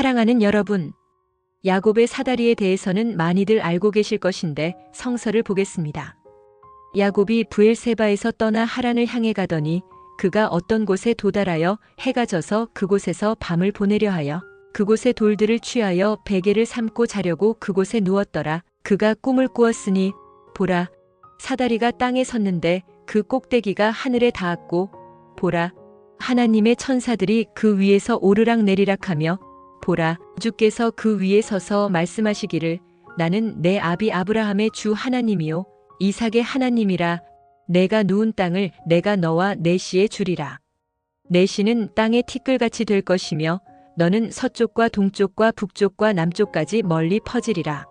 사랑하는 여러분, 야곱의 사다리에 대해서는 많이들 알고 계실 것인데 성서를 보겠습니다. 야곱이 브엘세바에서 떠나 하란을 향해 가더니 그가 어떤 곳에 도달하여 해가 져서 그곳에서 밤을 보내려 하여 그곳의 돌들을 취하여 베개를 삼고 자려고 그곳에 누웠더라. 그가 꿈을 꾸었으니 보라, 사다리가 땅에 섰는데 그 꼭대기가 하늘에 닿았고 보라, 하나님의 천사들이 그 위에서 오르락 내리락하며 보라, 주께서 그 위에 서서 말씀하시기를 나는 내 아비 아브라함의 주 하나님이요 이삭의 하나님이라. 내가 누운 땅을 내가 너와 내 씨에 주리라. 내 씨는 땅의 티끌같이 될 것이며 너는 서쪽과 동쪽과 북쪽과 남쪽까지 멀리 퍼지리라.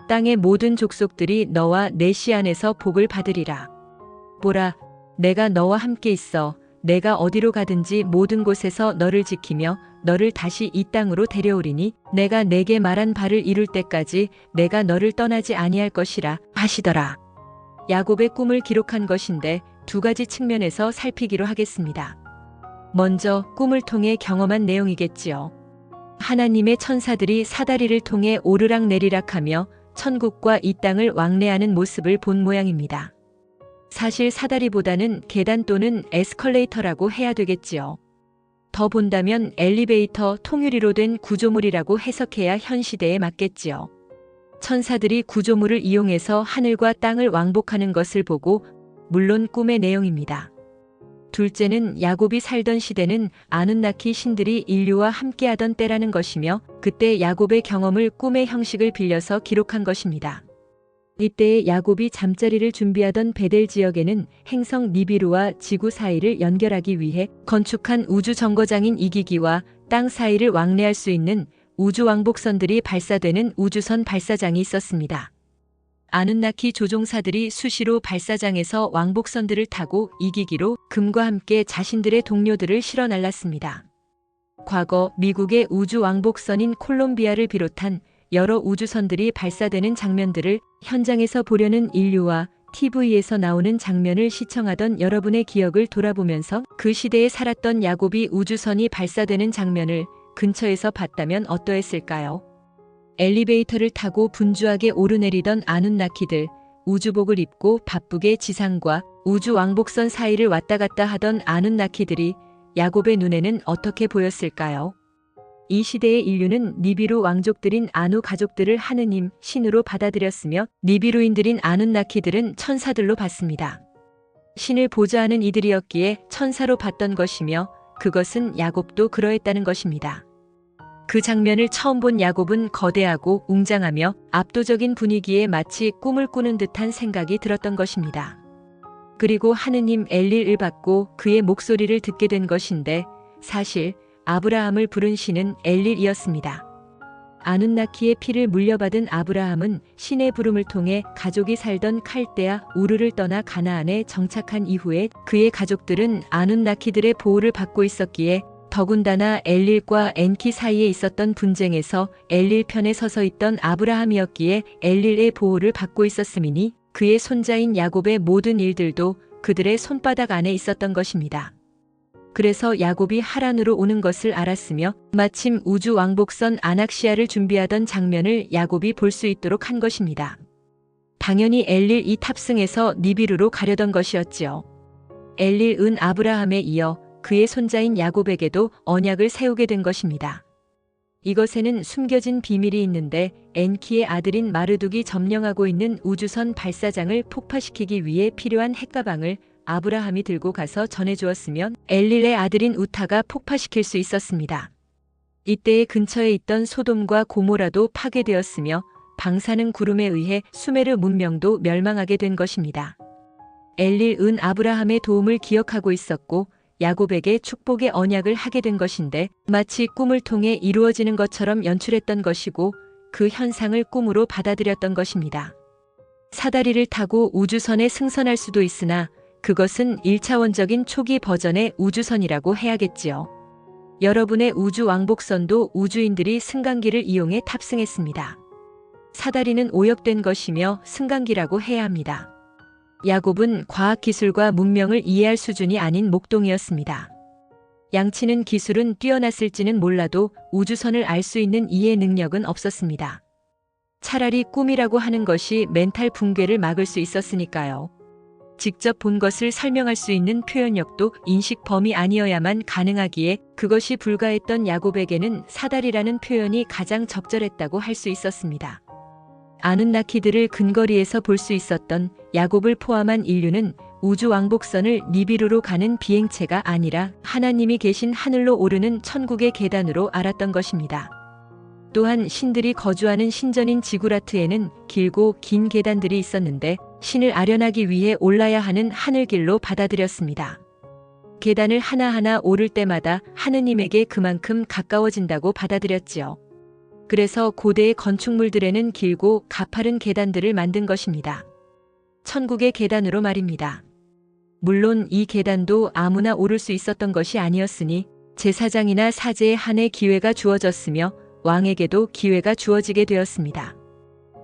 땅의 모든 족속들이 너와 내 씨 안에서 복을 받으리라. 보라, 내가 너와 함께 있어 내가 어디로 가든지 모든 곳에서 너를 지키며 너를 다시 이 땅으로 데려오리니 내가 내게 말한 바를 이룰 때까지 내가 너를 떠나지 아니할 것이라 하시더라. 야곱의 꿈을 기록한 것인데 두 가지 측면에서 살피기로 하겠습니다. 먼저 꿈을 통해 경험한 내용이겠지요. 하나님의 천사들이 사다리를 통해 오르락 내리락하며 천국과 이 땅을 왕래하는 모습을 본 모양입니다. 사실 사다리보다는 계단 또는 에스컬레이터라고 해야 되겠지요. 더 본다면 엘리베이터, 통유리로 된 구조물이라고 해석해야 현 시대에 맞겠지요. 천사들이 구조물을 이용해서 하늘과 땅을 왕복하는 것을 보고 물론 꿈의 내용입니다. 둘째는 야곱이 살던 시대는 아눈나키 신들이 인류와 함께하던 때라는 것이며 그때 야곱의 경험을 꿈의 형식을 빌려서 기록한 것입니다. 이때에 야곱이 잠자리를 준비하던 베델 지역에는 행성 니비루와 지구 사이를 연결하기 위해 건축한 우주 정거장인 이기기와 땅 사이를 왕래할 수 있는 우주 왕복선들이 발사되는 우주선 발사장이 있었습니다. 아눈나키 조종사들이 수시로 발사장에서 왕복선들을 타고 이기기로 금과 함께 자신들의 동료들을 실어 날랐습니다. 과거 미국의 우주 왕복선인 콜롬비아를 비롯한 여러 우주선들이 발사되는 장면들을 현장에서 보려는 인류와 TV에서 나오는 장면을 시청하던 여러분의 기억을 돌아보면서 그 시대에 살았던 야곱이 우주선이 발사되는 장면을 근처에서 봤다면 어떠했을까요? 엘리베이터를 타고 분주하게 오르내리던 아눈나키들, 우주복을 입고 바쁘게 지상과 우주 왕복선 사이를 왔다 갔다 하던 아눈나키들이 야곱의 눈에는 어떻게 보였을까요? 이 시대의 인류는 니비루 왕족들인 아누 가족들을 하느님, 신으로 받아들였으며 니비루인들인 아눈나키들은 천사들로 봤습니다. 신을 보좌하는 이들이었기에 천사로 봤던 것이며 그것은 야곱도 그러했다는 것입니다. 그 장면을 처음 본 야곱은 거대하고 웅장하며 압도적인 분위기에 마치 꿈을 꾸는 듯한 생각이 들었던 것입니다. 그리고 하느님 엘릴을 받고 그의 목소리를 듣게 된 것인데 사실 아브라함을 부른 신은 엘릴이었습니다. 아눈나키의 피를 물려받은 아브라함은 신의 부름을 통해 가족이 살던 칼데아 우르를 떠나 가나안에 정착한 이후에 그의 가족들은 아눈나키들의 보호를 받고 있었기에 더군다나 엘릴과 엔키 사이에 있었던 분쟁에서 엘릴 편에 서서 있던 아브라함이었기에 엘릴의 보호를 받고 있었음이니 그의 손자인 야곱의 모든 일들도 그들의 손바닥 안에 있었던 것입니다. 그래서 야곱이 하란으로 오는 것을 알았으며 마침 우주 왕복선 아낙시아를 준비하던 장면을 야곱이 볼 수 있도록 한 것입니다. 당연히 엘릴이 탑승해서 니비루로 가려던 것이었지요. 엘릴은 아브라함에 이어 그의 손자인 야곱에게도 언약을 세우게 된 것입니다. 이것에는 숨겨진 비밀이 있는데 엔키의 아들인 마르둑이 점령하고 있는 우주선 발사장을 폭파시키기 위해 필요한 핵가방을 아브라함이 들고 가서 전해주었으면 엘릴의 아들인 우타가 폭파시킬 수 있었습니다. 이때에 근처에 있던 소돔과 고모라도 파괴되었으며 방사능 구름에 의해 수메르 문명도 멸망하게 된 것입니다. 엘릴은 아브라함의 도움을 기억하고 있었고 야곱에게 축복의 언약을 하게 된 것인데 마치 꿈을 통해 이루어지는 것처럼 연출했던 것이고 그 현상을 꿈으로 받아들였던 것입니다. 사다리를 타고 우주선에 승선할 수도 있으나 그것은 1차원적인 초기 버전의 우주선이라고 해야겠지요. 여러분의 우주 왕복선도 우주인들이 승강기를 이용해 탑승했습니다. 사다리는 오역된 것이며 승강기라고 해야 합니다. 야곱은 과학기술과 문명을 이해할 수준이 아닌 목동이었습니다. 양치는 기술은 뛰어났을지는 몰라도 우주선을 알 수 있는 이해 능력은 없었습니다. 차라리 꿈이라고 하는 것이 멘탈 붕괴를 막을 수 있었으니까요. 직접 본 것을 설명할 수 있는 표현력도 인식 범위 아니어야만 가능하기에 그것이 불가했던 야곱에게는 사다리라는 표현이 가장 적절했다고 할 수 있었습니다. 아누나키들을 근거리에서 볼 수 있었던 야곱을 포함한 인류는 우주 왕복선을 니비루로 가는 비행체가 아니라 하나님이 계신 하늘로 오르는 천국의 계단으로 알았던 것입니다. 또한 신들이 거주하는 신전인 지구라트에는 길고 긴 계단들이 있었는데 신을 아련하기 위해 올라야 하는 하늘길로 받아들였습니다. 계단을 하나하나 오를 때마다 하느님에게 그만큼 가까워진다고 받아들였지요. 그래서 고대의 건축물들에는 길고 가파른 계단들을 만든 것입니다. 천국의 계단으로 말입니다. 물론 이 계단도 아무나 오를 수 있었던 것이 아니었으니 제사장이나 사제에 한해 기회가 주어졌으며 왕에게도 기회가 주어지게 되었습니다.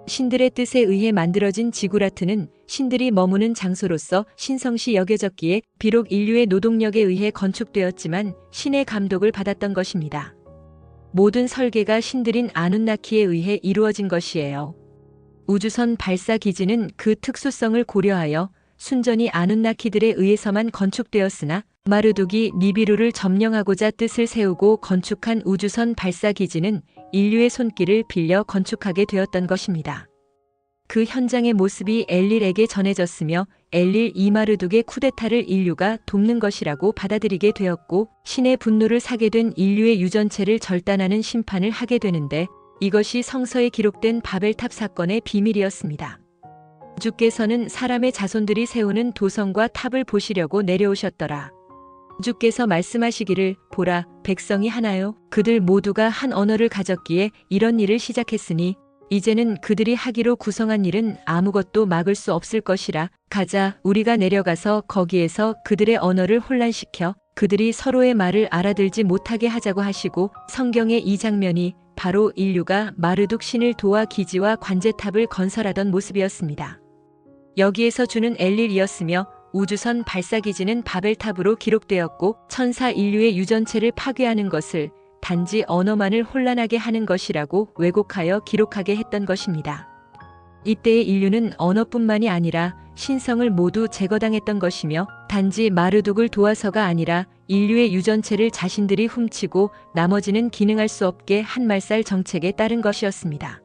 신들의 뜻에 의해 만들어진 지구라트는 신들이 머무는 장소로서 신성시 여겨졌기에 비록 인류의 노동력에 의해 건축되었지만 신의 감독을 받았던 것입니다. 모든 설계가 신들인 아누나키에 의해 이루어진 것이에요. 우주선 발사 기지는 그 특수성을 고려하여 순전히 아누나키들에 의해서만 건축되었으나 마르둑이 니비루를 점령하고자 뜻을 세우고 건축한 우주선 발사 기지는 인류의 손길을 빌려 건축하게 되었던 것입니다. 그 현장의 모습이 엘릴에게 전해졌으며 엘릴 이마르둑의 쿠데타를 인류가 돕는 것이라고 받아들이게 되었고 신의 분노를 사게 된 인류의 유전체를 절단하는 심판을 하게 되는데 이것이 성서에 기록된 바벨탑 사건의 비밀이었습니다. 주께서는 사람의 자손들이 세우는 도성과 탑을 보시려고 내려오셨더라. 주께서 말씀하시기를 보라 백성이 하나요 그들 모두가 한 언어를 가졌기에 이런 일을 시작했으니 이제는 그들이 하기로 구성한 일은 아무것도 막을 수 없을 것이라 가자 우리가 내려가서 거기에서 그들의 언어를 혼란시켜 그들이 서로의 말을 알아들지 못하게 하자고 하시고 성경의 이 장면이 바로 인류가 마르둑 신을 도와 기지와 관제탑을 건설하던 모습이었습니다. 여기에서 주는 엘릴이었으며 우주선 발사기지는 바벨탑으로 기록되었고 천사 인류의 유전체를 파괴하는 것을 단지 언어만을 혼란하게 하는 것이라고 왜곡하여 기록하게 했던 것입니다. 이때의 인류는 언어뿐만이 아니라 신성을 모두 제거당했던 것이며 단지 마르둑을 도와서가 아니라 인류의 유전체를 자신들이 훔치고 나머지는 기능할 수 없게 한 말살 정책에 따른 것이었습니다.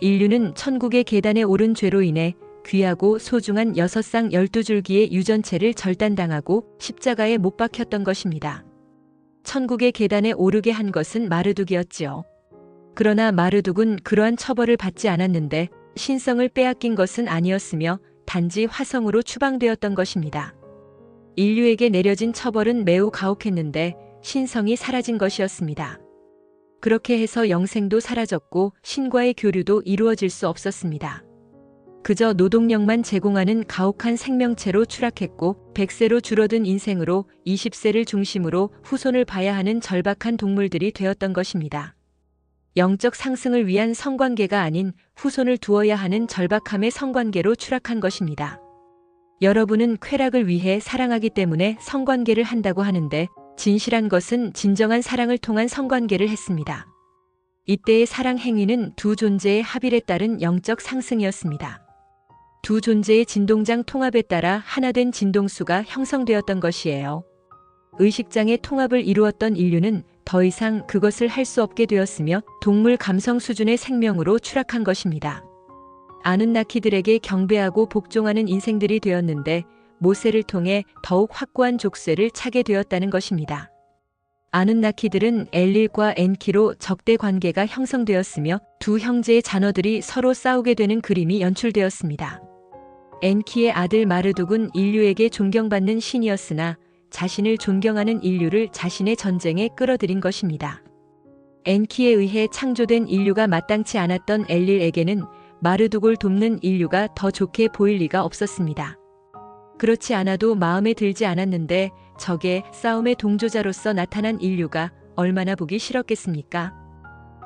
인류는 천국의 계단에 오른 죄로 인해 귀하고 소중한 6쌍 12줄기의 유전체를 절단당하고 십자가에 못 박혔던 것입니다. 천국의 계단에 오르게 한 것은 마르둑이었지요. 그러나 마르둑은 그러한 처벌을 받지 않았는데 신성을 빼앗긴 것은 아니었으며 단지 화성으로 추방되었던 것입니다. 인류에게 내려진 처벌은 매우 가혹했는데 신성이 사라진 것이었습니다. 그렇게 해서 영생도 사라졌고 신과의 교류도 이루어질 수 없었습니다. 그저 노동력만 제공하는 가혹한 생명체로 추락했고 100세로 줄어든 인생으로 20세를 중심으로 후손을 봐야 하는 절박한 동물들이 되었던 것입니다. 영적 상승을 위한 성관계가 아닌 후손을 두어야 하는 절박함의 성관계로 추락한 것입니다. 여러분은 쾌락을 위해 사랑하기 때문에 성관계를 한다고 하는데 진실한 것은 진정한 사랑을 통한 성관계를 했습니다. 이때의 사랑 행위는 두 존재의 합일에 따른 영적 상승이었습니다. 두 존재의 진동장 통합에 따라 하나된 진동수가 형성되었던 것이에요. 의식장의 통합을 이루었던 인류는 더 이상 그것을 할 수 없게 되었으며 동물 감성 수준의 생명으로 추락한 것입니다. 아누나키들에게 경배하고 복종하는 인생들이 되었는데 모세를 통해 더욱 확고한 족쇄를 차게 되었다는 것입니다. 아누나키들은 엘릴과 엔키로 적대 관계가 형성되었으며 두 형제의 자녀들이 서로 싸우게 되는 그림이 연출되었습니다. 엔키의 아들 마르둑은 인류에게 존경받는 신이었으나 자신을 존경하는 인류를 자신의 전쟁에 끌어들인 것입니다. 엔키에 의해 창조된 인류가 마땅치 않았던 엘릴에게는 마르둑을 돕는 인류가 더 좋게 보일 리가 없었습니다. 그렇지 않아도 마음에 들지 않았는데 적의 싸움의 동조자로서 나타난 인류가 얼마나 보기 싫었겠습니까?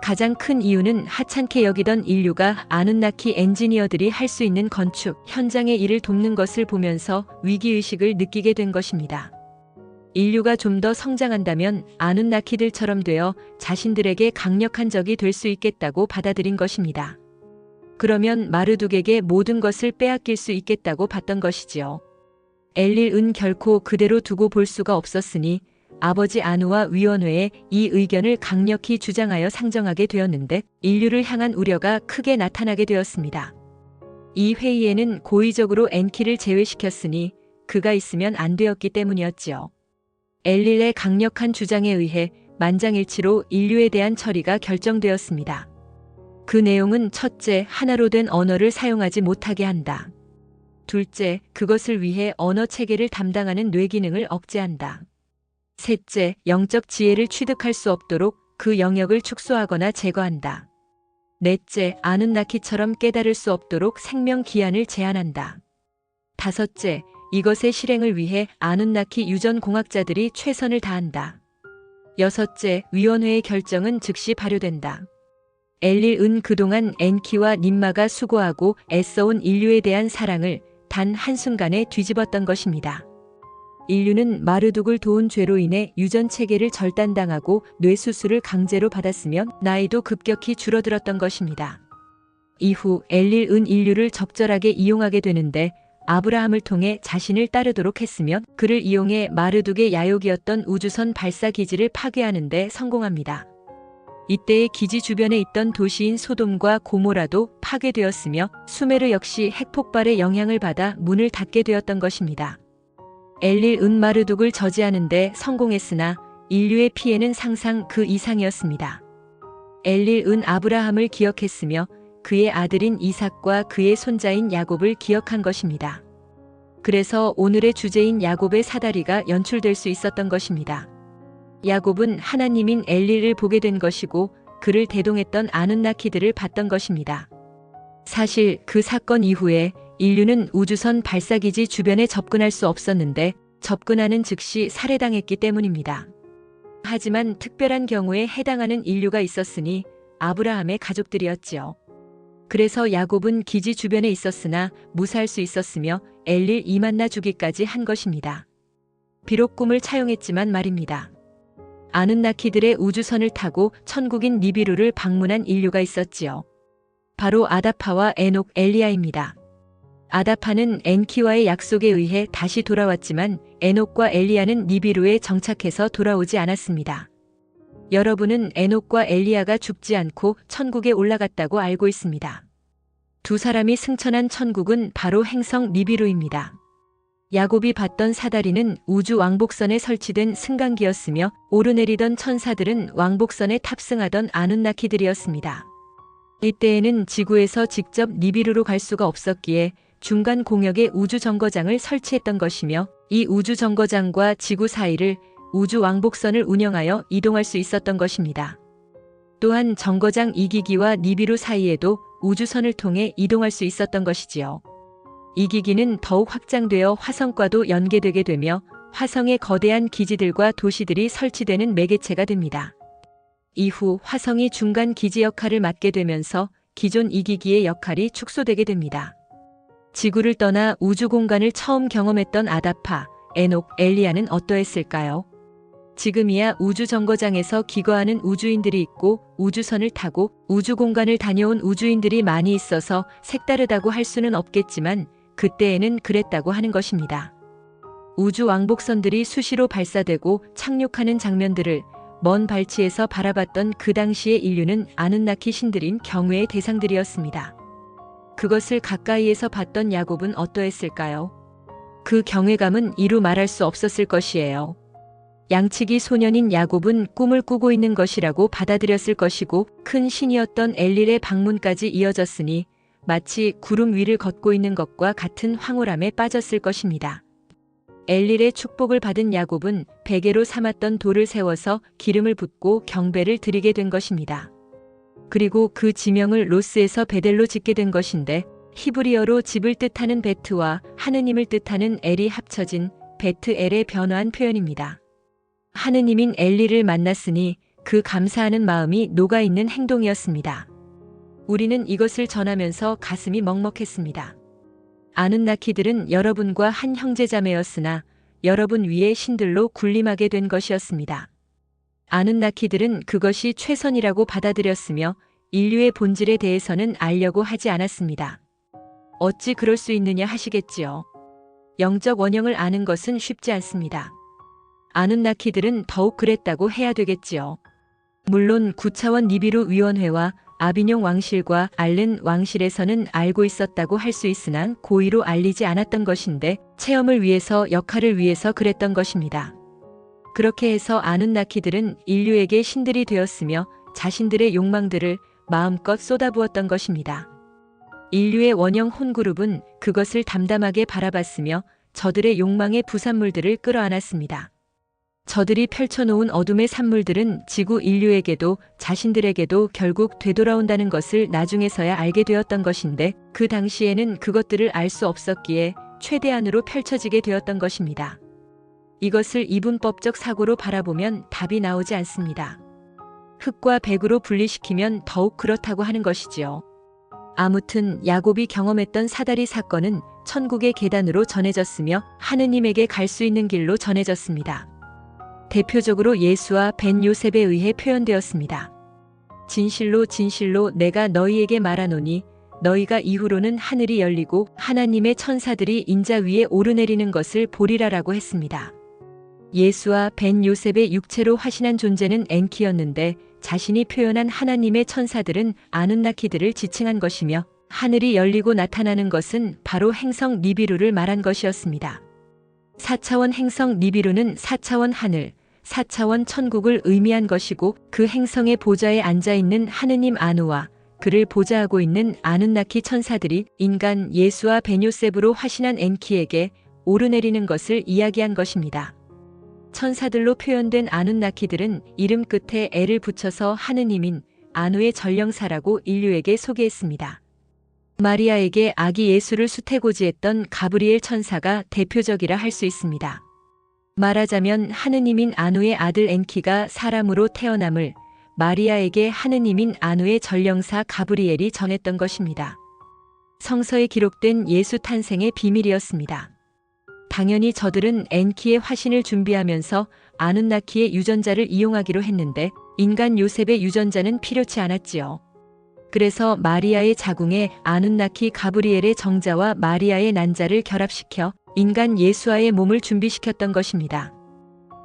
가장 큰 이유는 하찮게 여기던 인류가 아누나키 엔지니어들이 할 수 있는 건축 현장의 일을 돕는 것을 보면서 위기의식을 느끼게 된 것입니다. 인류가 좀 더 성장한다면 아눈나키들처럼 되어 자신들에게 강력한 적이 될 수 있겠다고 받아들인 것입니다. 그러면 마르둑에게 모든 것을 빼앗길 수 있겠다고 봤던 것이지요. 엘릴은 결코 그대로 두고 볼 수가 없었으니 아버지 아누와 위원회에 이 의견을 강력히 주장하여 상정하게 되었는데 인류를 향한 우려가 크게 나타나게 되었습니다. 이 회의에는 고의적으로 엔키를 제외시켰으니 그가 있으면 안 되었기 때문이었지요. 엘릴의 강력한 주장에 의해 만장일치로 인류에 대한 처리가 결정되었습니다. 그 내용은 첫째, 하나로 된 언어를 사용하지 못하게 한다. 둘째, 그것을 위해 언어 체계를 담당하는 뇌기능을 억제한다. 셋째, 영적 지혜를 취득할 수 없도록 그 영역을 축소하거나 제거한다. 넷째, 아눈나키처럼 깨달을 수 없도록 생명 기한을 제한한다. 다섯째, 이것의 실행을 위해 아눈나키 유전 공학자들이 최선을 다한다. 여섯째, 위원회의 결정은 즉시 발효된다. 엘릴은 그동안 엔키와 님마가 수고하고 애써온 인류에 대한 사랑을 단 한순간에 뒤집었던 것입니다. 인류는 마르둑을 도운 죄로 인해 유전 체계를 절단당하고 뇌수술을 강제로 받았으며 나이도 급격히 줄어들었던 것입니다. 이후 엘릴은 인류를 적절하게 이용하게 되는데 아브라함을 통해 자신을 따르도록 했으며 그를 이용해 마르둑의 야욕이었던 우주선 발사 기지를 파괴하는 데 성공합니다. 이때의 기지 주변에 있던 도시인 소돔과 고모라도 파괴되었으며 수메르 역시 핵폭발의 영향을 받아 문을 닫게 되었던 것입니다. 엘릴은 마르둑을 저지하는 데 성공했으나 인류의 피해는 상상 그 이상이었습니다. 엘릴은 아브라함을 기억했으며 그의 아들인 이삭과 그의 손자인 야곱을 기억한 것입니다. 그래서 오늘의 주제인 야곱의 사다리가 연출될 수 있었던 것입니다. 야곱은 하나님인 엘릴을 보게 된 것이고 그를 대동했던 아눈나키들을 봤던 것입니다. 사실 그 사건 이후에 인류는 우주선 발사기지 주변에 접근할 수 없었는데 접근하는 즉시 살해당했기 때문입니다. 하지만 특별한 경우에 해당하는 인류가 있었으니 아브라함의 가족들이었지요. 그래서 야곱은 기지 주변에 있었으나 무사할 수 있었으며 엘릴 이만나 주기까지 한 것입니다. 비록 꿈을 차용했지만 말입니다. 아눈나키들의 우주선을 타고 천국인 니비루를 방문한 인류가 있었지요. 바로 아다파와 에녹, 엘리야입니다. 아다파는 엔키와의 약속에 의해 다시 돌아왔지만 에녹과 엘리야는 니비루에 정착해서 돌아오지 않았습니다. 여러분은 에녹과 엘리야가 죽지 않고 천국에 올라갔다고 알고 있습니다. 두 사람이 승천한 천국은 바로 행성 니비루입니다. 야곱이 봤던 사다리는 우주 왕복선에 설치된 승강기였으며 오르내리던 천사들은 왕복선에 탑승하던 아눈나키들이었습니다. 이때에는 지구에서 직접 니비루로 갈 수가 없었기에 중간 공역에 우주정거장을 설치했던 것이며 이 우주정거장과 지구 사이를 우주 왕복선을 운영하여 이동할 수 있었던 것입니다. 또한 정거장 2기기와 니비루 사이에도 우주선을 통해 이동할 수 있었던 것이지요. 이 기기는 더욱 확장되어 화성과도 연계되게 되며 화성의 거대한 기지들과 도시들이 설치되는 매개체가 됩니다. 이후 화성이 중간 기지 역할을 맡게 되면서 기존 2기기의 역할이 축소되게 됩니다. 지구를 떠나 우주 공간을 처음 경험했던 아다파, 에녹, 엘리야는 어떠했을까요? 지금이야 우주 정거장에서 기거하는 우주인들이 있고 우주선을 타고 우주 공간을 다녀온 우주인들이 많이 있어서 색다르다고 할 수는 없겠지만 그때에는 그랬다고 하는 것입니다. 우주 왕복선들이 수시로 발사되고 착륙하는 장면들을 먼 발치에서 바라봤던 그 당시의 인류는 아눈나키 신들인 경외의 대상들이었습니다. 그것을 가까이에서 봤던 야곱은 어떠했을까요? 그 경외감은 이루 말할 수 없었을 것이에요. 양치기 소년인 야곱은 꿈을 꾸고 있는 것이라고 받아들였을 것이고 큰 신이었던 엘릴의 방문까지 이어졌으니 마치 구름 위를 걷고 있는 것과 같은 황홀함에 빠졌을 것입니다. 엘릴의 축복을 받은 야곱은 베개로 삼았던 돌을 세워서 기름을 붓고 경배를 드리게 된 것입니다. 그리고 그 지명을 로스에서 베델로 짓게 된 것인데 히브리어로 집을 뜻하는 베트와 하느님을 뜻하는 엘이 합쳐진 베트엘의 변화한 표현입니다. 하느님인 엘리를 만났으니 그 감사하는 마음이 녹아있는 행동이었습니다. 우리는 이것을 전하면서 가슴이 먹먹했습니다. 아눈나키들은 여러분과 한 형제자매였으나 여러분 위의 신들로 군림하게 된 것이었습니다. 아누나키들은 그것이 최선이라고 받아들였으며 인류의 본질에 대해서는 알려고 하지 않았습니다. 어찌 그럴 수 있느냐 하시겠지요. 영적 원형을 아는 것은 쉽지 않습니다. 아누나키들은 더욱 그랬다고 해야 되겠지요. 물론 9차원 니비루 위원회와 아비뇽 왕실과 알른 왕실에서는 알고 있었다고 할 수 있으나 고의로 알리지 않았던 것인데 체험을 위해서 역할을 위해서 그랬던 것입니다. 그렇게 해서 아누나키들은 인류에게 신들이 되었으며 자신들의 욕망들을 마음껏 쏟아부었던 것입니다. 인류의 원형 혼그룹은 그것을 담담하게 바라봤으며 저들의 욕망의 부산물들을 끌어안았습니다. 저들이 펼쳐놓은 어둠의 산물들은 지구 인류에게도 자신들에게도 결국 되돌아온다는 것을 나중에서야 알게 되었던 것인데 그 당시에는 그것들을 알 수 없었기에 최대한으로 펼쳐지게 되었던 것입니다. 이것을 이분법적 사고로 바라보면 답이 나오지 않습니다. 흙과 백으로 분리시키면 더욱 그렇다고 하는 것이지요. 아무튼 야곱이 경험했던 사다리 사건은 천국의 계단으로 전해졌으며 하느님에게 갈 수 있는 길로 전해졌습니다. 대표적으로 예수와 벤 요셉에 의해 표현되었습니다. 진실로 진실로 내가 너희에게 말하노니 너희가 이후로는 하늘이 열리고 하나님의 천사들이 인자 위에 오르내리는 것을 보리라라고 했습니다. 예수와 벤 요셉의 육체로 화신한 존재는 엔키였는데 자신이 표현한 하나님의 천사들은 아누나키들을 지칭한 것이며 하늘이 열리고 나타나는 것은 바로 행성 니비루를 말한 것이었습니다. 4차원 행성 니비루는 4차원 하늘, 4차원 천국을 의미한 것이고 그 행성의 보좌에 앉아있는 하느님 아누와 그를 보좌하고 있는 아누나키 천사들이 인간 예수와 베뇨셉으로 화신한 엔키에게 오르내리는 것을 이야기한 것입니다. 천사들로 표현된 아누나키들은 이름 끝에 애를 붙여서 하느님인 아누의 전령사라고 인류에게 소개했습니다. 마리아에게 아기 예수를 수태고지했던 가브리엘 천사가 대표적이라 할 수 있습니다. 말하자면 하느님인 아누의 아들 엔키가 사람으로 태어남을 마리아에게 하느님인 아누의 전령사 가브리엘이 전했던 것입니다. 성서에 기록된 예수 탄생의 비밀이었습니다. 당연히 저들은 엔키의 화신을 준비하면서 아누나키의 유전자를 이용하기로 했는데 인간 요셉의 유전자는 필요치 않았지요. 그래서 마리아의 자궁에 아누나키 가브리엘의 정자와 마리아의 난자를 결합시켜 인간 예수와의 몸을 준비시켰던 것입니다.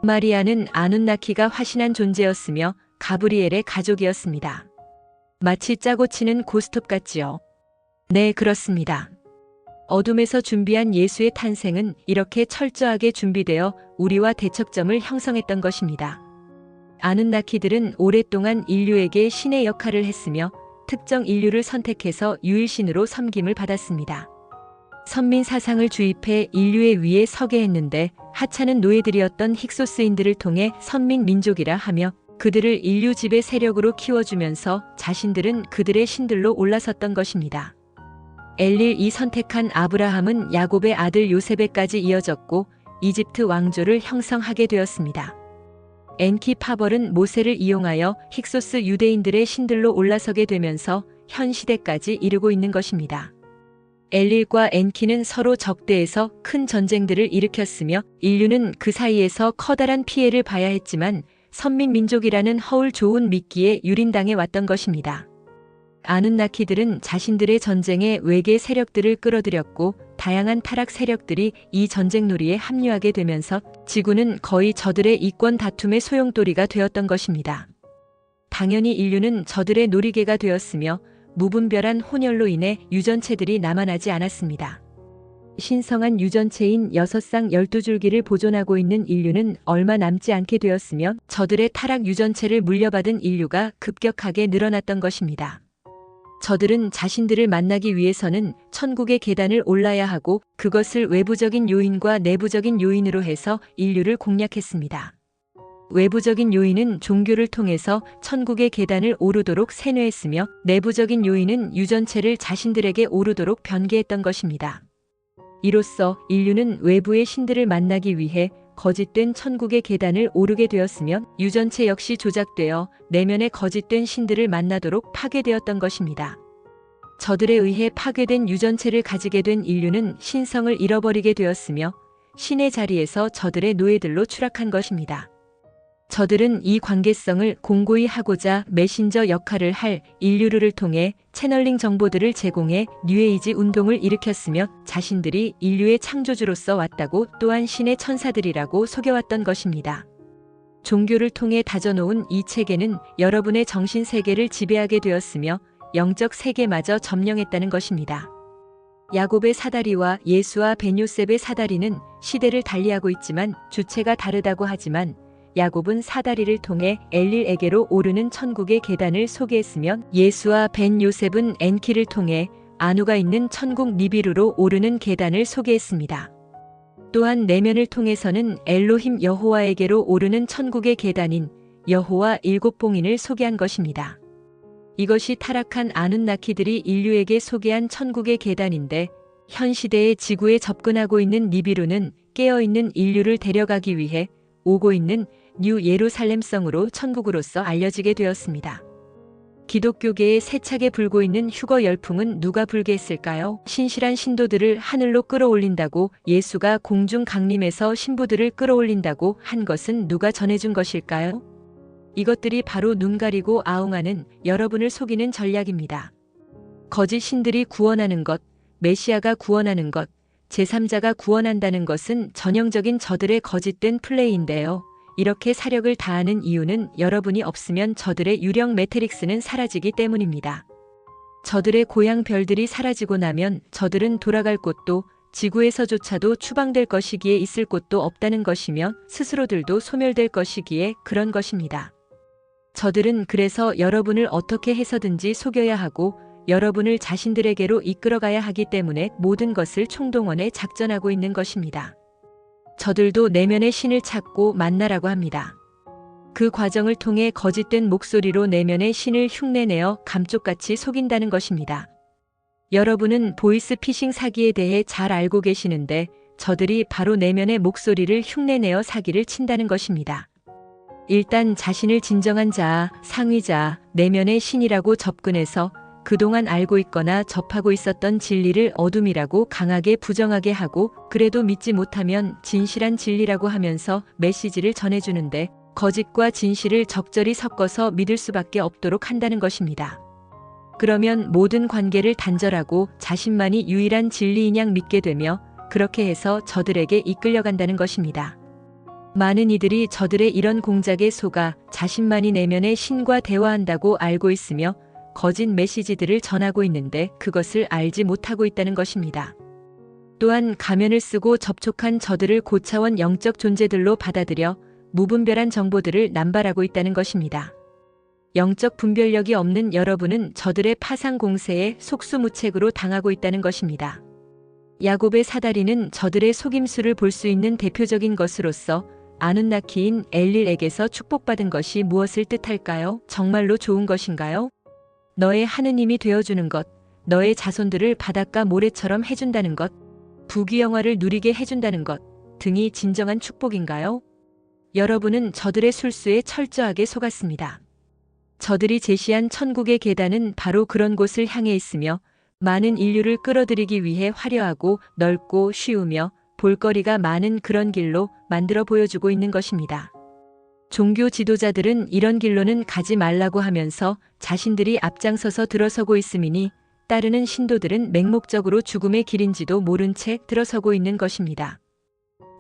마리아는 아누나키가 화신한 존재였으며 가브리엘의 가족이었습니다. 마치 짜고 치는 고스톱 같지요. 네, 그렇습니다. 어둠에서 준비한 예수의 탄생은 이렇게 철저하게 준비되어 우리와 대척점을 형성했던 것입니다. 아누나키들은 오랫동안 인류에게 신의 역할을 했으며 특정 인류를 선택해서 유일신으로 섬김을 받았습니다. 선민 사상을 주입해 인류의 위에 서게 했는데 하찮은 노예들이었던 힉소스인들을 통해 선민 민족이라 하며 그들을 인류 지배 세력으로 키워주면서 자신들은 그들의 신들로 올라섰던 것입니다. 엘릴이 선택한 아브라함은 야곱의 아들 요셉에까지 이어졌고 이집트 왕조를 형성하게 되었습니다. 엔키 파벌은 모세를 이용하여 힉소스 유대인들의 신들로 올라서게 되면서 현 시대까지 이르고 있는 것입니다. 엘릴과 엔키는 서로 적대해서 큰 전쟁들을 일으켰으며 인류는 그 사이에서 커다란 피해를 봐야 했지만 선민민족이라는 허울 좋은 미끼에 유린당해 왔던 것입니다. 아누나키들은 자신들의 전쟁에 외계 세력들을 끌어들였고 다양한 타락 세력들이 이 전쟁놀이에 합류하게 되면서 지구는 거의 저들의 이권 다툼의 소용돌이가 되었던 것입니다. 당연히 인류는 저들의 놀이개가 되었으며 무분별한 혼혈로 인해 유전체들이 남아나지 않았습니다. 신성한 유전체인 6쌍 12줄기를 보존하고 있는 인류는 얼마 남지 않게 되었으며 저들의 타락 유전체를 물려받은 인류가 급격하게 늘어났던 것입니다. 저들은 자신들을 만나기 위해서는 천국의 계단을 올라야 하고 그것을 외부적인 요인과 내부적인 요인으로 해서 인류를 공략했습니다. 외부적인 요인은 종교를 통해서 천국의 계단을 오르도록 세뇌했으며 내부적인 요인은 유전체를 자신들에게 오르도록 변개했던 것입니다. 이로써 인류는 외부의 신들을 만나기 위해 거짓된 천국의 계단을 오르게 되었으며 유전체 역시 조작되어 내면의 거짓된 신들을 만나도록 파괴되었던 것입니다. 저들에 의해 파괴된 유전체를 가지게 된 인류는 신성을 잃어버리게 되었으며 신의 자리에서 저들의 노예들로 추락한 것입니다. 저들은 이 관계성을 공고히 하고자 메신저 역할을 할 인류를 통해 채널링 정보들을 제공해 뉴에이지 운동을 일으켰으며 자신들이 인류의 창조주로서 왔다고 또한 신의 천사들이라고 속여왔던 것입니다. 종교를 통해 다져놓은 이 체계는 여러분의 정신 세계를 지배하게 되었으며 영적 세계마저 점령했다는 것입니다. 야곱의 사다리와 예수와 벤요셉의 사다리는 시대를 달리하고 있지만 주체가 다르다고 하지만 야곱은 사다리를 통해 엘릴에게로 오르는 천국의 계단을 소개했으며 예수와 벤요셉은 엔키를 통해 아누가 있는 천국 니비루로 오르는 계단을 소개했습니다. 또한 내면을 통해서는 엘로힘 여호와에게로 오르는 천국의 계단인 여호와 일곱 봉인을 소개한 것입니다. 이것이 타락한 아눈나키들이 인류에게 소개한 천국의 계단인데 현 시대의 지구에 접근하고 있는 니비루는 깨어있는 인류를 데려가기 위해 오고 있는 뉴 예루살렘성으로 천국으로서 알려지게 되었습니다. 기독교계에 세차게 불고 있는 휴거 열풍은 누가 불게 했을까요? 신실한 신도들을 하늘로 끌어올린다고 예수가 공중 강림해서 신부들을 끌어올린다고 한 것은 누가 전해준 것일까요? 이것들이 바로 눈 가리고 아웅하는 여러분을 속이는 전략입니다. 거짓 신들이 구원하는 것, 메시아가 구원하는 것, 제3자가 구원한다는 것은 전형적인 저들의 거짓된 플레이인데요. 이렇게 사력을 다하는 이유는 여러분이 없으면 저들의 유령 매트릭스는 사라지기 때문입니다. 저들의 고향 별들이 사라지고 나면 저들은 돌아갈 곳도 지구에서조차도 추방될 것이기에 있을 곳도 없다는 것이며 스스로들도 소멸될 것이기에 그런 것입니다. 저들은 그래서 여러분을 어떻게 해서든지 속여야 하고 여러분을 자신들에게로 이끌어가야 하기 때문에 모든 것을 총동원해 작전하고 있는 것입니다. 저들도 내면의 신을 찾고 만나라고 합니다. 그 과정을 통해 거짓된 목소리로 내면의 신을 흉내내어 감쪽같이 속인다는 것입니다. 여러분은 보이스피싱 사기에 대해 잘 알고 계시는데 저들이 바로 내면의 목소리를 흉내내어 사기를 친다는 것입니다. 일단 자신을 진정한 자, 상위자, 내면의 신이라고 접근해서 그동안 알고 있거나 접하고 있었던 진리를 어둠이라고 강하게 부정하게 하고 그래도 믿지 못하면 진실한 진리라고 하면서 메시지를 전해주는데 거짓과 진실을 적절히 섞어서 믿을 수밖에 없도록 한다는 것입니다. 그러면 모든 관계를 단절하고 자신만이 유일한 진리인 양 믿게 되며 그렇게 해서 저들에게 이끌려간다는 것입니다. 많은 이들이 저들의 이런 공작에 속아 자신만이 내면의 신과 대화한다고 알고 있으며 거짓 메시지들을 전하고 있는데 그것을 알지 못하고 있다는 것입니다. 또한 가면을 쓰고 접촉한 저들을 고차원 영적 존재들로 받아들여 무분별한 정보들을 남발하고 있다는 것입니다. 영적 분별력이 없는 여러분은 저들의 파상 공세에 속수무책으로 당하고 있다는 것입니다. 야곱의 사다리는 저들의 속임수를 볼 수 있는 대표적인 것으로서 아눈나키인 엘릴에게서 축복받은 것이 무엇을 뜻할까요? 정말로 좋은 것인가요? 너의 하느님이 되어주는 것, 너의 자손들을 바닷가 모래처럼 해준다는 것, 부귀영화를 누리게 해준다는 것 등이 진정한 축복인가요? 여러분은 저들의 술수에 철저하게 속았습니다. 저들이 제시한 천국의 계단은 바로 그런 곳을 향해 있으며 많은 인류를 끌어들이기 위해 화려하고 넓고 쉬우며 볼거리가 많은 그런 길로 만들어 보여주고 있는 것입니다. 종교 지도자들은 이런 길로는 가지 말라고 하면서 자신들이 앞장서서 들어서고 있음이니 따르는 신도들은 맹목적으로 죽음의 길인지도 모른 채 들어서고 있는 것입니다.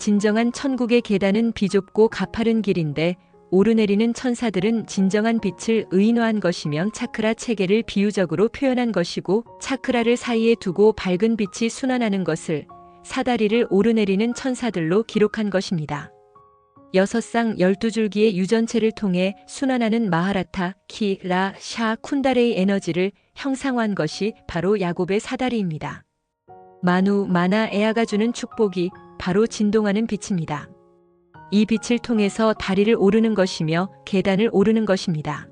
진정한 천국의 계단은 비좁고 가파른 길인데 오르내리는 천사들은 진정한 빛을 의인화한 것이며 차크라 체계를 비유적으로 표현한 것이고 차크라를 사이에 두고 밝은 빛이 순환하는 것을 사다리를 오르내리는 천사들로 기록한 것입니다. 6쌍 12줄기의 유전체를 통해 순환하는 마하라타, 키, 라, 샤, 쿤다레이 에너지를 형상화한 것이 바로 야곱의 사다리입니다. 마누, 마나, 에아가 주는 축복이 바로 진동하는 빛입니다. 이 빛을 통해서 다리를 오르는 것이며 계단을 오르는 것입니다.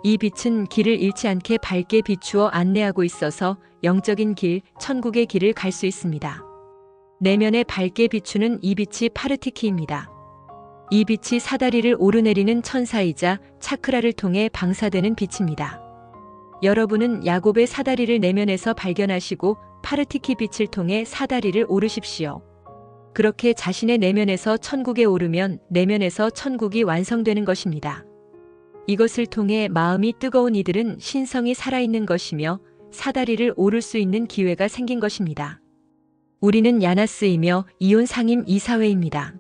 이 빛은 길을 잃지 않게 밝게 비추어 안내하고 있어서 영적인 길, 천국의 길을 갈 수 있습니다. 내면에 밝게 비추는 이 빛이 파르티키입니다. 이 빛이 사다리를 오르내리는 천사이자 차크라를 통해 방사되는 빛입니다. 여러분은 야곱의 사다리를 내면에서 발견하시고 파르티키 빛을 통해 사다리를 오르십시오. 그렇게 자신의 내면에서 천국에 오르면 내면에서 천국이 완성되는 것입니다. 이것을 통해 마음이 뜨거운 이들은 신성이 살아있는 것이며 사다리를 오를 수 있는 기회가 생긴 것입니다. 우리는 야나스이며 이온 상임 이사회입니다.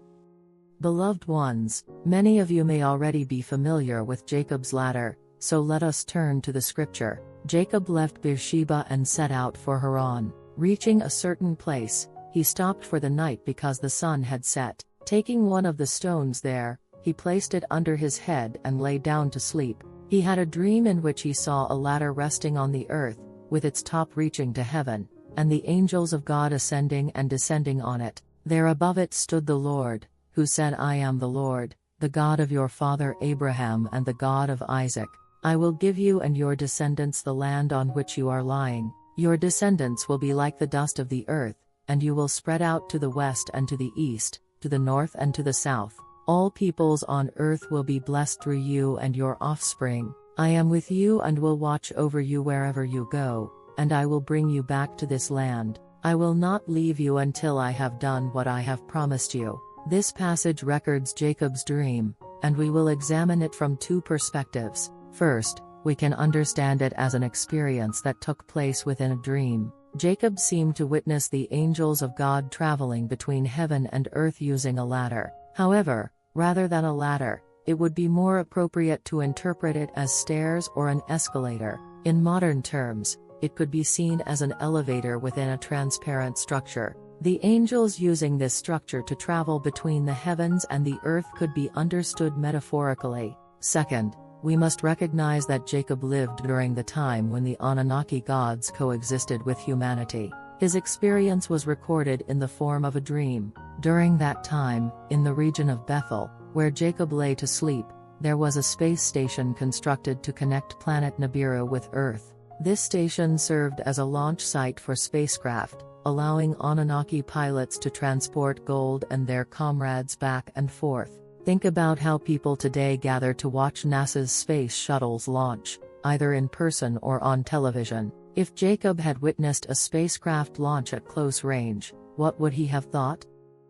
Beloved ones, many of you may already be familiar with Jacob's ladder, so let us turn to the scripture. Jacob left Beersheba and set out for Haran. Reaching a certain place, he stopped for the night because the sun had set. Taking one of the stones there, he placed it under his head and lay down to sleep. He had a dream in which he saw a ladder resting on the earth, with its top reaching to heaven, and the angels of God ascending and descending on it. There above it stood the Lord, who said, I am the Lord, the God of your father Abraham and the God of Isaac. I will give you and your descendants the land on which you are lying. Your descendants will be like the dust of the earth, and you will spread out to the west and to the east, to the north and to the south. All peoples on earth will be blessed through you and your offspring. I am with you and will watch over you wherever you go, and I will bring you back to this land. I will not leave you until I have done what I have promised you. This passage records Jacob's dream, and we will examine it from two perspectives. First, we can understand it as an experience that took place within a dream. Jacob seemed to witness the angels of God traveling between heaven and earth using a ladder. However, rather than a ladder, it would be more appropriate to interpret it as stairs or an escalator. In modern terms, it could be seen as an elevator within a transparent structure. The angels using this structure to travel between the heavens and the earth could be understood metaphorically. Second, we must recognize that Jacob lived during the time when the Anunnaki gods coexisted with humanity. His experience was recorded in the form of a dream. During that time, in the region of Bethel, where Jacob lay to sleep, there was a space station constructed to connect planet Nibiru with Earth. This station served as a launch site for spacecraft, allowing Anunnaki pilots to transport gold and their comrades back and forth. Think about how people today gather to watch NASA's space shuttles launch, either in person or on television. If Jacob had witnessed a spacecraft launch at close range, what would he have thought?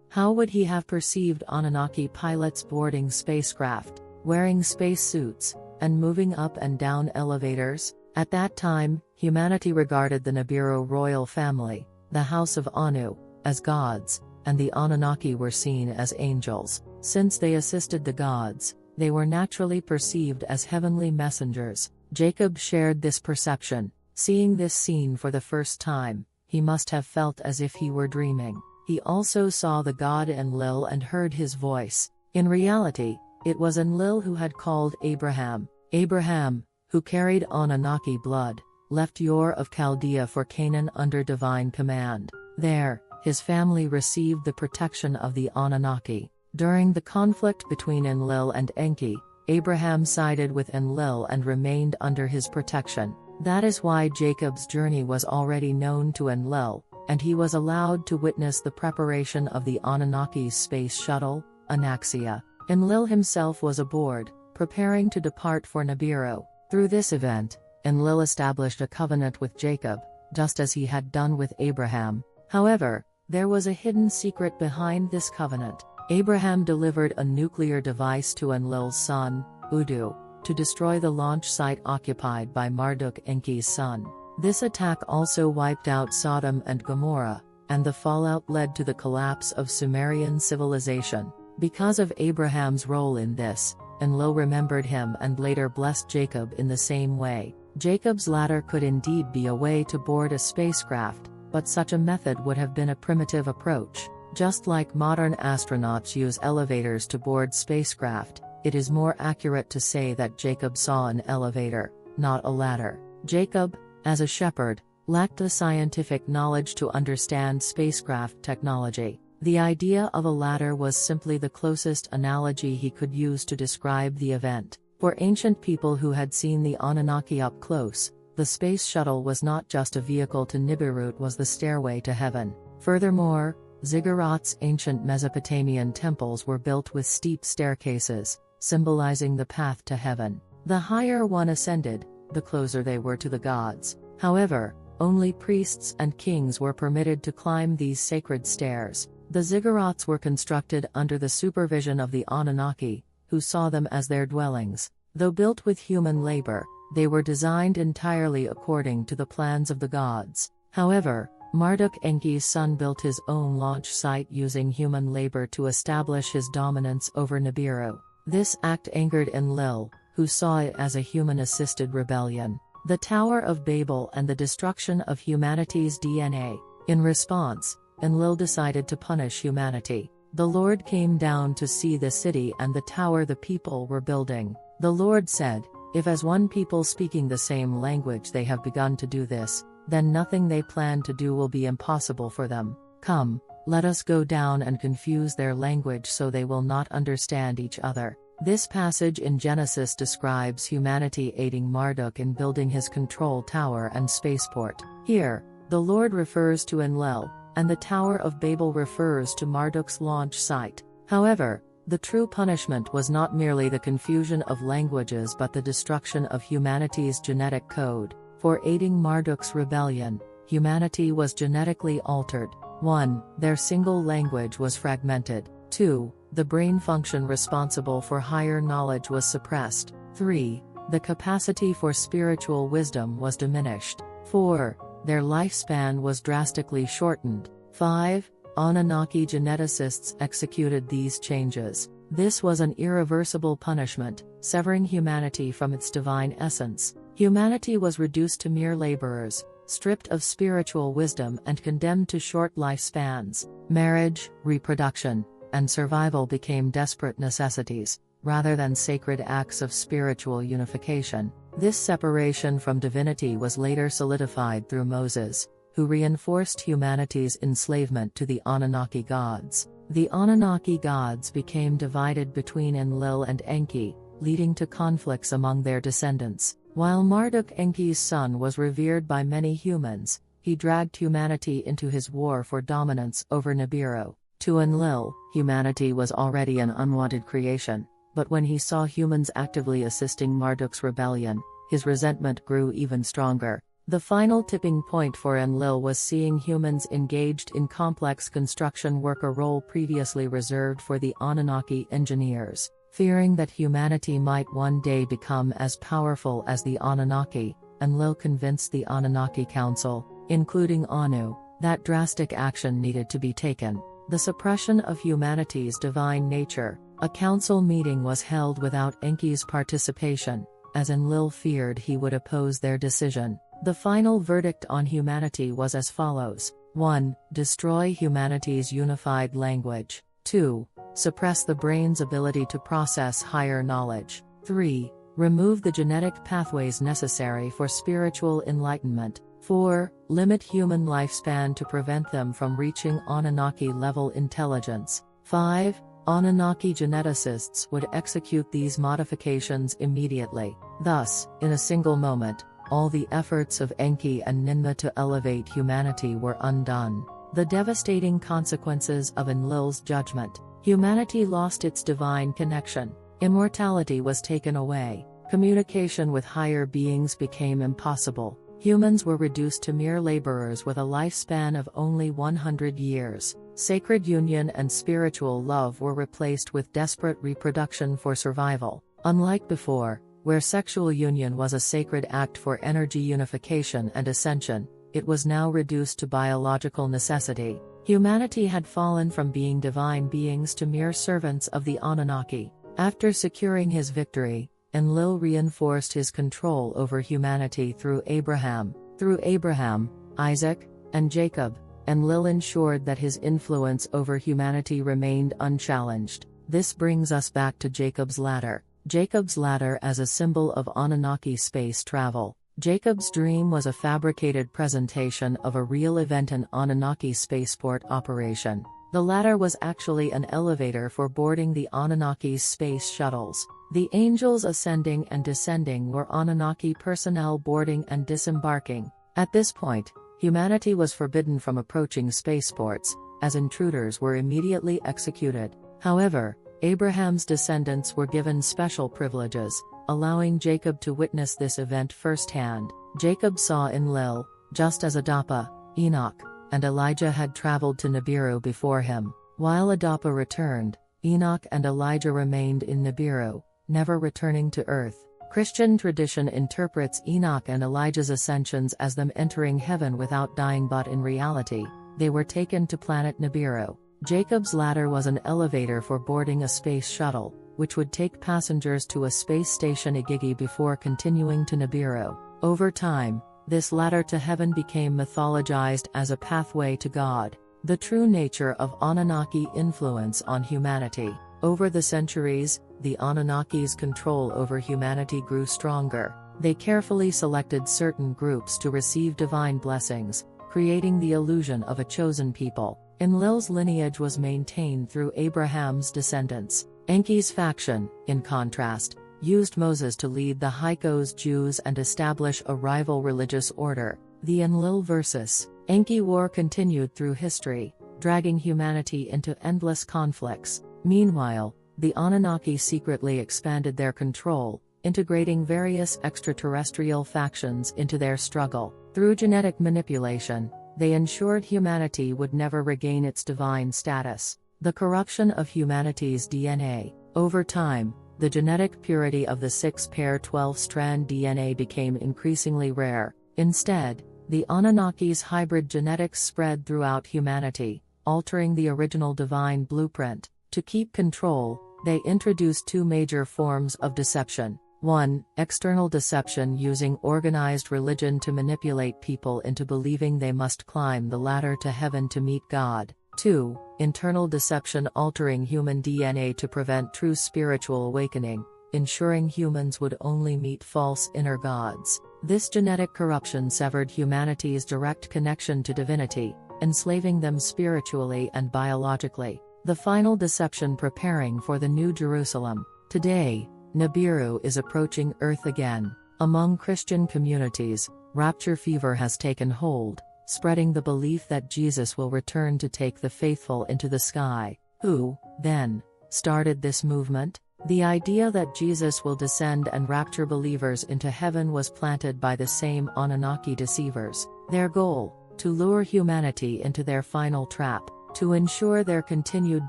How would he have perceived Anunnaki pilots boarding spacecraft, wearing spacesuits, and moving up and down elevators? At that time, humanity regarded the Nibiru royal family, the House of Anu, as gods, and the Anunnaki were seen as angels. Since they assisted the gods, they were naturally perceived as heavenly messengers. Jacob shared this perception. Seeing this scene for the first time, he must have felt as if he were dreaming. He also saw the god Enlil and heard his voice. In reality, it was Enlil who had called Abraham. Abraham, who carried Anunnaki blood, left Ur of Chaldea for Canaan under divine command. There, his family received the protection of the Anunnaki. During the conflict between Enlil and Enki, Abraham sided with Enlil and remained under his protection. That is why Jacob's journey was already known to Enlil, and he was allowed to witness the preparation of the Anunnaki's space shuttle, Anaxia. Enlil himself was aboard, preparing to depart for Nibiru. Through this event, Enlil established a covenant with Jacob, just as he had done with Abraham. However, there was a hidden secret behind this covenant. Abraham delivered a nuclear device to Enlil's son, Udu, to destroy the launch site occupied by Marduk Enki's son. This attack also wiped out Sodom and Gomorrah, and the fallout led to the collapse of Sumerian civilization. Because of Abraham's role in this, Enlil remembered him and later blessed Jacob in the same way. Jacob's ladder could indeed be a way to board a spacecraft, but such a method would have been a primitive approach. Just like modern astronauts use elevators to board spacecraft, it is more accurate to say that Jacob saw an elevator, not a ladder. Jacob, as a shepherd, lacked the scientific knowledge to understand spacecraft technology. The idea of a ladder was simply the closest analogy he could use to describe the event. For ancient people who had seen the Anunnaki up close, the space shuttle was not just a vehicle to Nibiru, it was the stairway to heaven. Furthermore, Ziggurats' ancient Mesopotamian temples were built with steep staircases, symbolizing the path to heaven. The higher one ascended, the closer they were to the gods. However, only priests and kings were permitted to climb these sacred stairs. The ziggurats were constructed under the supervision of the Anunnaki, who saw them as their dwellings. Though built with human labor, they were designed entirely according to the plans of the gods. However, Marduk Enki's son built his own launch site using human labor to establish his dominance over Nibiru. This act angered Enlil, who saw it as a human-assisted rebellion. The Tower of Babel and the destruction of humanity's DNA. In response, Enlil decided to punish humanity. The Lord came down to see the city and the tower the people were building. The Lord said, "If as one people speaking the same language they have begun to do this, then nothing they plan to do will be impossible for them. Come, let us go down and confuse their language so they will not understand each other." This passage in Genesis describes humanity aiding Marduk in building his control tower and spaceport. Here, the Lord refers to Enlil, and the Tower of Babel refers to Marduk's launch site. However, the true punishment was not merely the confusion of languages but the destruction of humanity's genetic code. For aiding Marduk's rebellion, humanity was genetically altered. 1. Their single language was fragmented. 2. The brain function responsible for higher knowledge was suppressed. 3. The capacity for spiritual wisdom was diminished. 4. Their lifespan was drastically shortened. 5. Anunnaki geneticists executed these changes. This was an irreversible punishment, severing humanity from its divine essence. Humanity was reduced to mere laborers, stripped of spiritual wisdom and condemned to short lifespans. Marriage, reproduction, and survival became desperate necessities, rather than sacred acts of spiritual unification. This separation from divinity was later solidified through Moses, who reinforced humanity's enslavement to the Anunnaki gods. The Anunnaki gods became divided between Enlil and Enki, leading to conflicts among their descendants. While Marduk Enki's son was revered by many humans, he dragged humanity into his war for dominance over Nibiru. To Enlil, humanity was already an unwanted creation, but when he saw humans actively assisting Marduk's rebellion, his resentment grew even stronger. The final tipping point for Enlil was seeing humans engaged in complex construction work, a role previously reserved for the Anunnaki engineers. Fearing that humanity might one day become as powerful as the Anunnaki, Enlil convinced the Anunnaki Council, including Anu, that drastic action needed to be taken. The suppression of humanity's divine nature. A council meeting was held without Enki's participation, as Enlil feared he would oppose their decision. The final verdict on humanity was as follows. 1. Destroy humanity's unified language. 2. Suppress the brain's ability to process higher knowledge. 3. Remove the genetic pathways necessary for spiritual enlightenment. 4. Limit human lifespan to prevent them from reaching Anunnaki-level intelligence. 5. Anunnaki geneticists would execute these modifications immediately. Thus, in a single moment, all the efforts of Enki and Ninmah to elevate humanity were undone. The devastating consequences of Enlil's judgment. Humanity lost its divine connection. Immortality was taken away. Communication with higher beings became impossible. Humans were reduced to mere laborers with a lifespan of only 100 years. Sacred union and spiritual love were replaced with desperate reproduction for survival. Unlike before, where sexual union was a sacred act for energy unification and ascension, it was now reduced to biological necessity. Humanity had fallen from being divine beings to mere servants of the Anunnaki. After securing his victory, Enlil reinforced his control over humanity through Abraham. Through Abraham, Isaac, and Jacob, Enlil ensured that his influence over humanity remained unchallenged. This brings us back to Jacob's ladder. Jacob's ladder as a symbol of Anunnaki space travel. Jacob's dream was a fabricated presentation of a real event, an Anunnaki spaceport operation. The ladder was actually an elevator for boarding the Anunnaki's space shuttles. The angels ascending and descending were Anunnaki personnel boarding and disembarking. At this point, humanity was forbidden from approaching spaceports, as intruders were immediately executed. However, Abraham's descendants were given special privileges, allowing Jacob to witness this event firsthand. Jacob saw Enlil, just as Adapa, Enoch, and Elijah had traveled to Nibiru before him. While Adapa returned, Enoch and Elijah remained in Nibiru, never returning to earth. Christian tradition interprets Enoch and Elijah's ascensions as them entering heaven without dying, but in reality, they were taken to planet Nibiru. Jacob's ladder was an elevator for boarding a space shuttle, which would take passengers to a space station Igigi before continuing to Nibiru. Over time, this ladder to heaven became mythologized as a pathway to God. The true nature of Anunnaki influence on humanity. Over the centuries, the Anunnaki's control over humanity grew stronger. They carefully selected certain groups to receive divine blessings, creating the illusion of a chosen people. Enlil's lineage was maintained through Abraham's descendants. Enki's faction, in contrast, used Moses to lead the Hyksos Jews and establish a rival religious order. The Enlil versus Enki war continued through history, dragging humanity into endless conflicts. Meanwhile, the Anunnaki secretly expanded their control, integrating various extraterrestrial factions into their struggle. Through genetic manipulation, they ensured humanity would never regain its divine status. The corruption of humanity's DNA. Over time, the genetic purity of the 6-pair 12-strand DNA became increasingly rare. Instead, the Anunnaki's hybrid genetics spread throughout humanity, altering the original divine blueprint. To keep control, they introduced two major forms of deception. 1. External deception, using organized religion to manipulate people into believing they must climb the ladder to heaven to meet God. 2. Internal deception, altering human DNA to prevent true spiritual awakening, ensuring humans would only meet false inner gods. This genetic corruption severed humanity's direct connection to divinity, enslaving them spiritually and biologically. The final deception, preparing for the New Jerusalem. Today, Nibiru is approaching Earth again. Among Christian communities, rapture fever has taken hold, spreading the belief that Jesus will return to take the faithful into the sky. Who, then, started this movement? The idea that Jesus will descend and rapture believers into heaven was planted by the same Anunnaki deceivers. Their goal: to lure humanity into their final trap, to ensure their continued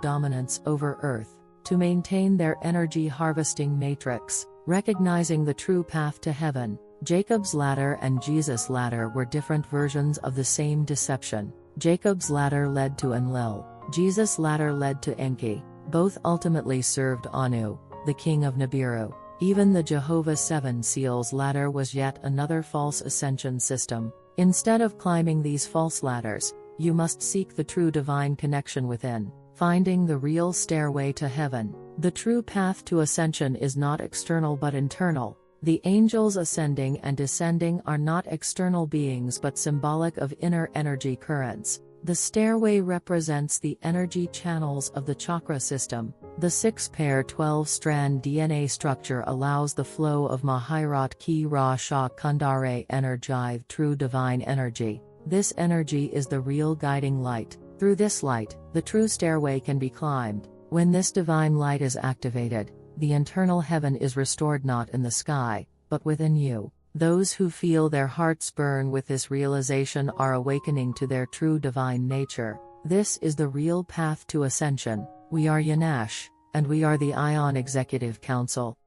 dominance over Earth, to maintain their energy harvesting matrix. Recognizing the true path to heaven, Jacob's ladder and Jesus' ladder were different versions of the same deception. Jacob's ladder led to Enlil, Jesus' ladder led to Enki. Both ultimately served Anu, the king of Nibiru. Even the Jehovah's Seven Seals ladder was yet another false ascension system. Instead of climbing these false ladders, you must seek the true divine connection within, finding the real stairway to heaven. The true path to ascension is not external but internal. The angels ascending and descending are not external beings but symbolic of inner energy currents. The stairway represents the energy channels of the chakra system. The 6-pair 12-strand DNA structure allows the flow of Mahirat Ki Ra Sha Kundare Energive, true divine energy. This energy is the real guiding light. Through this light, the true stairway can be climbed. When this divine light is activated, the internal heaven is restored, not in the sky, but within you. Those who feel their hearts burn with this realization are awakening to their true divine nature. This is the real path to ascension. We are Yanash, and we are the Ion Executive Council.